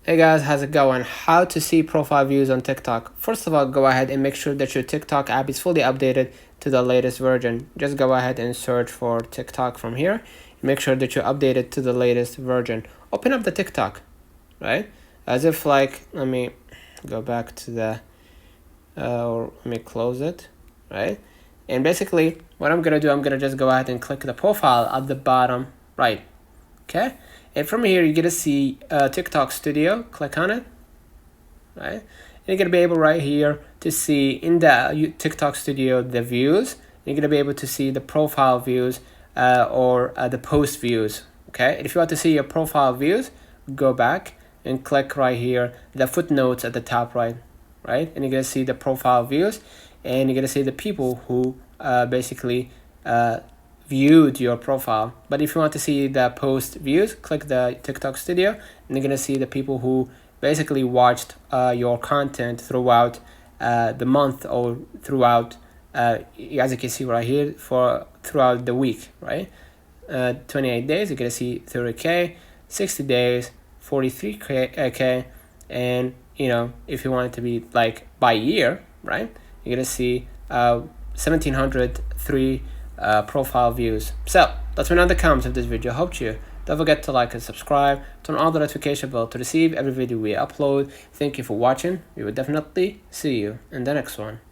Hey guys, how's it going? How to see profile views on TikTok. First of all, go ahead and make sure that your TikTok app is fully updated to the latest version. Just go ahead and search for TikTok from here. Make sure that you're updated to the latest version. Open up the TikTok, right? As if like, let me go back to the, or let me close it, right? And basically what I'm gonna do, I'm gonna just go ahead and click the profile at the bottom right, okay? And from here, you're gonna see TikTok Studio. Click on it, right? And you're gonna be able right here to see in the TikTok Studio the views. You're gonna be able to see the profile views or the post views. Okay. And if you want to see your profile views, go back and click right here the footnotes at the top right, right? And you're gonna see the profile views, and you're gonna see the people who basically viewed your profile. But if you want to see the post views, click the TikTok Studio, and you're gonna see the people who basically watched your content throughout the month or throughout as you can see right here for throughout the week, right? 28 days, you're gonna see 30k, 60 days, 43k, and you know, if you want it to be like by year, right, you're gonna see 1703 profile views. So that's been all the comments of this video. Hope you don't forget to like and subscribe, turn on the notification bell to receive every video we upload. Thank you for watching. We will definitely see you in the next one.